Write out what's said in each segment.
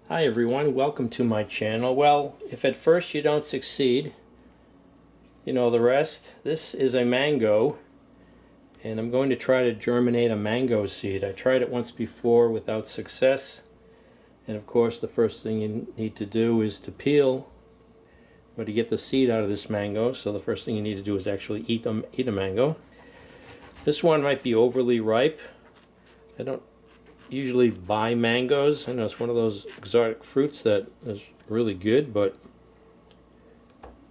Hi everyone, welcome to my channel. Well, if at first you don't succeed, you know the rest. This is a mango, and I'm going to try to germinate a mango seed. I tried it once before without success, and of course the first thing you need to do is to peel or to get the seed out of this mango. So the first thing you need to do is actually eat a mango. This one might be overly ripe. I don't usually buy mangoes. I know it's one of those exotic fruits that is really good, but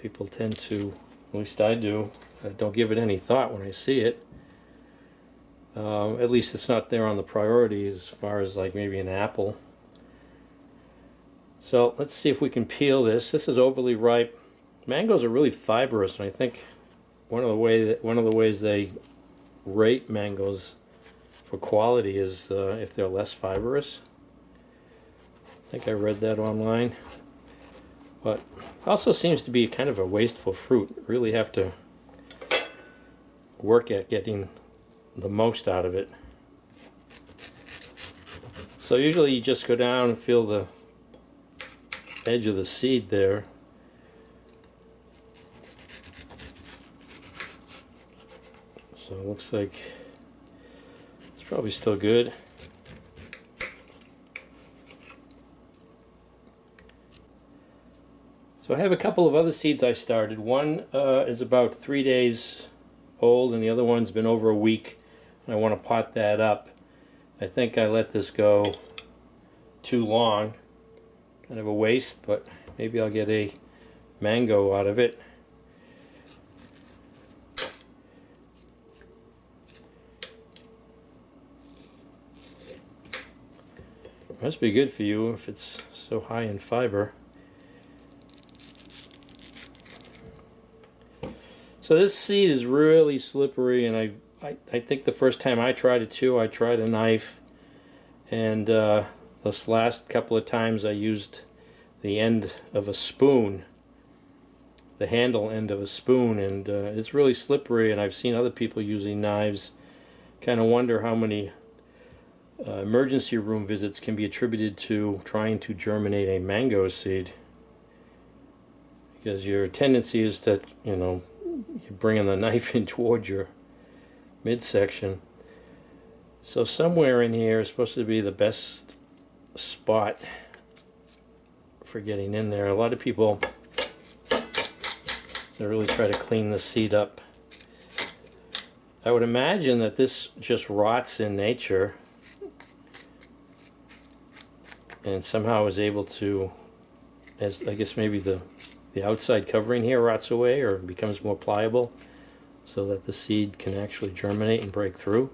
people tend to, at least I do, I don't give it any thought when I see it. At least it's not there on the priority as far as like maybe an apple. So let's see if we can peel this. This is overly ripe. Mangoes are really fibrous, and I think one of the ways they rate mangoes for quality is if they're less fibrous. I think I read that online. But also seems to be kind of a wasteful fruit. Really have to work at getting the most out of it. So usually you just go down and feel the edge of the seed there. So it looks like probably still good. So I have a couple of other seeds I started. One is about 3 days old, and the other one's been over a week, and I want to pot that up. I think I let this go too long. Kind of a waste, but maybe I'll get a mango out of it. Must be good for you if it's so high in fiber. So this seed is really slippery, and I think the first time I tried it too, I tried a knife, and this last couple of times I used the end of a spoon, the handle end of a spoon, and it's really slippery, and I've seen other people using knives. Kind of wonder how many emergency room visits can be attributed to trying to germinate a mango seed, because your tendency is that, you know, you're bringing the knife in toward your midsection. So somewhere in here is supposed to be the best spot for getting in there. A lot of people, they really try to clean the seed up. I would imagine that this just rots in nature and somehow is able to, as I guess maybe the outside covering here rots away or becomes more pliable so that the seed can actually germinate and break through.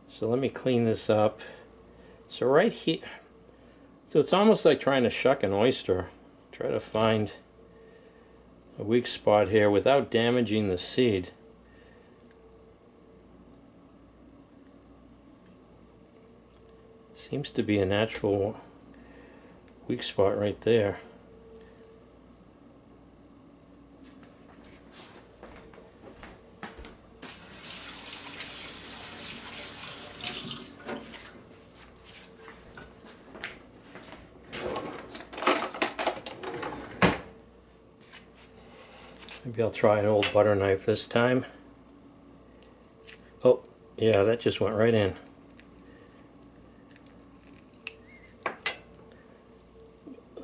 So let me clean this up. So right here, so it's almost like trying to shuck an oyster. Try to find a weak spot here without damaging the seed. Seems to be a natural weak spot right there. Maybe I'll try an old butter knife this time. Oh, yeah, that just went right in.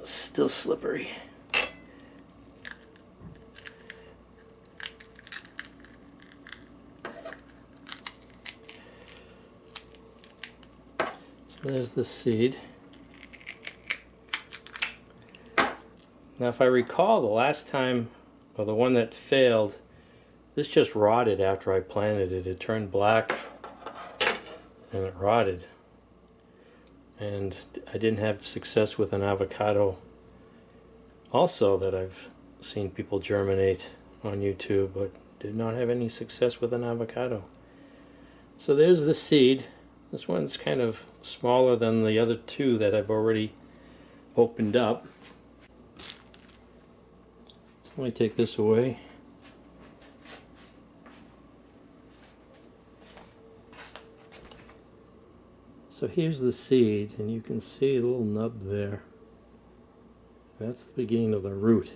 Still slippery. So there's the seed. Now if I recall, the last time, or the one that failed, this just rotted after I planted it. It turned black and it rotted. And I didn't have success with an avocado also that I've seen people germinate on YouTube, but did not have any success with an avocado. So there's the seed. This one's kind of smaller than the other two that I've already opened up. Let me take this away. So here's the seed, and you can see a little nub there. That's the beginning of the root.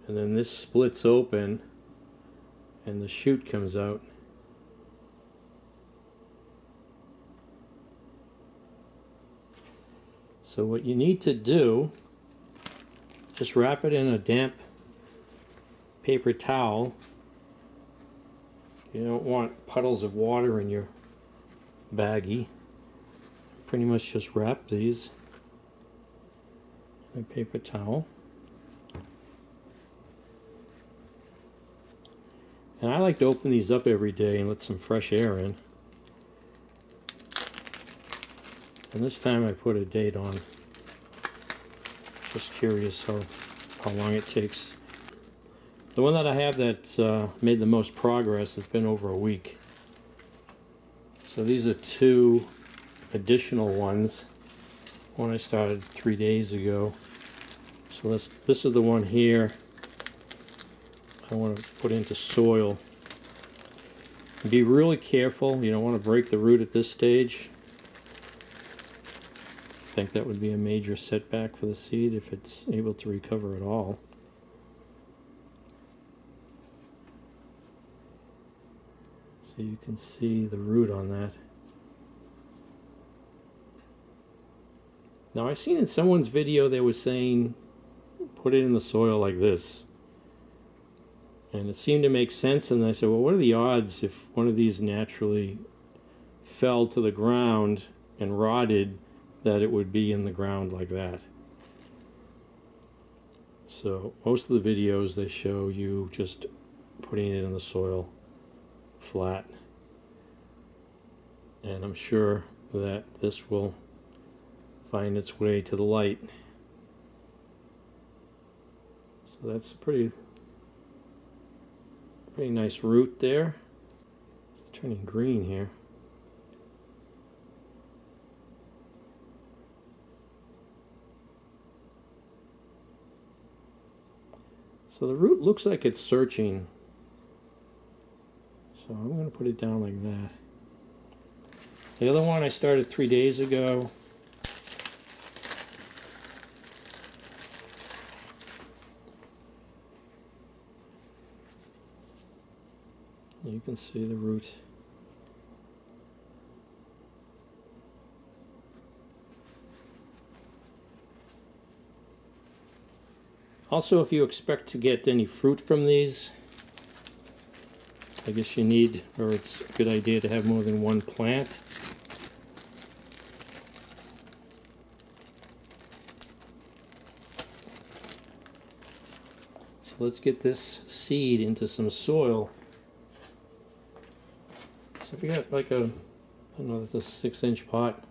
And then this splits open and the shoot comes out. So what you need to do, just wrap it in a damp paper towel. You don't want puddles of water in your baggie. Pretty much just wrap these in a paper towel. And I like to open these up every day and let some fresh air in. And this time I put a date on. Just curious how long it takes. The one that I have that's made the most progress has been over a week. So these are 2 additional ones. One I started 3 days ago. So this is the one here I want to put into soil. Be really careful. You don't want to break the root at this stage. I think that would be a major setback for the seed if it's able to recover at all. So you can see the root on that. Now I've seen in someone's video they were saying put it in the soil like this. And it seemed to make sense, and I said, well, what are the odds if one of these naturally fell to the ground and rotted that it would be in the ground like that? So most of the videos they show you just putting it in the soil flat. And I'm sure that this will find its way to the light. So that's a pretty nice root there. It's turning green here. So the root looks like it's searching. So I'm going to put it down like that. The other one I started 3 days ago. You can see the root. Also, if you expect to get any fruit from these, I guess you need, or it's a good idea to have more than one plant. So let's get this seed into some soil. So if you got like a, I don't know, it's a 6-inch pot,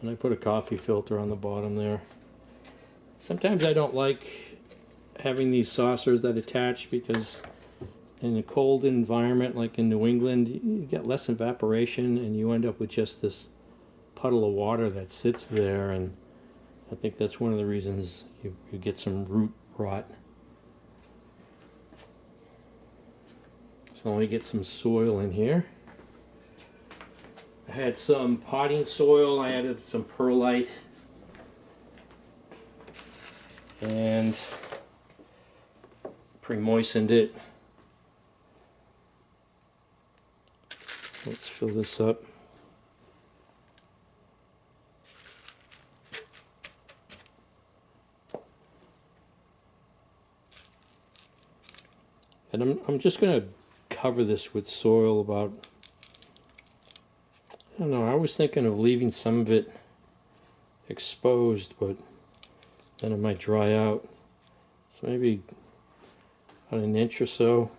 and I put a coffee filter on the bottom there. Sometimes I don't like having these saucers that attach because in a cold environment like in New England, you get less evaporation and you end up with just this puddle of water that sits there, and I think that's one of the reasons you get some root rot. So let me get some soil in here. I had some potting soil, I added some perlite, and pre-moistened it. Let's fill this up. And I'm just going to cover this with soil about, I don't know, I was thinking of leaving some of it exposed, but then it might dry out. So maybe about 1 inch or so.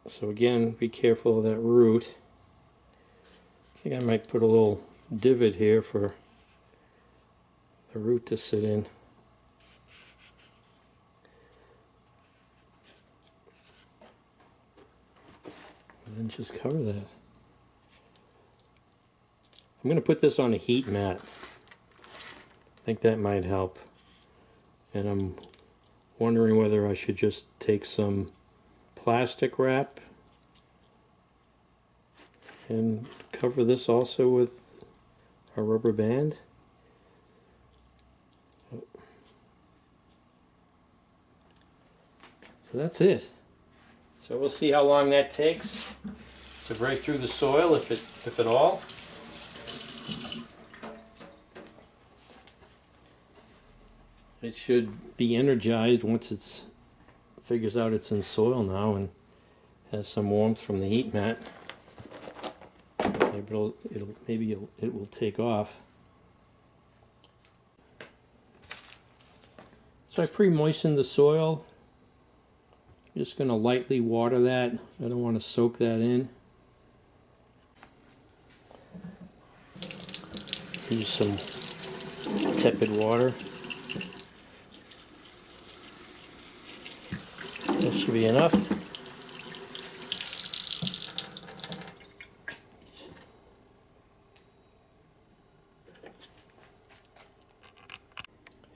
So again, be careful of that root. I think I might put a little divot here for the root to sit in. And then just cover that. I'm going to put this on a heat mat. I think that might help. And I'm wondering whether I should just take some plastic wrap and cover this also with a rubber band. So that's it. So we'll see how long that takes to break through the soil, if at all. It should be energized once it figures out it's in soil now and has some warmth from the heat mat. Maybe it will take off. So I pre-moistened the soil. I'm just going to lightly water that. I don't want to soak that in. Use some tepid water. That should be enough.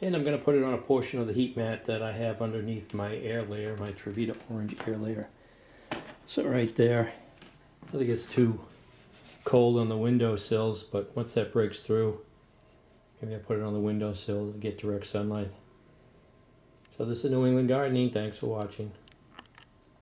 And I'm going to put it on a portion of the heat mat that I have underneath my air layer, my Trevita orange air layer. So right there, I think it's too cold on the windowsills, but once that breaks through, maybe I put it on the windowsill to get direct sunlight. So this is New England Gardening. Thanks for watching.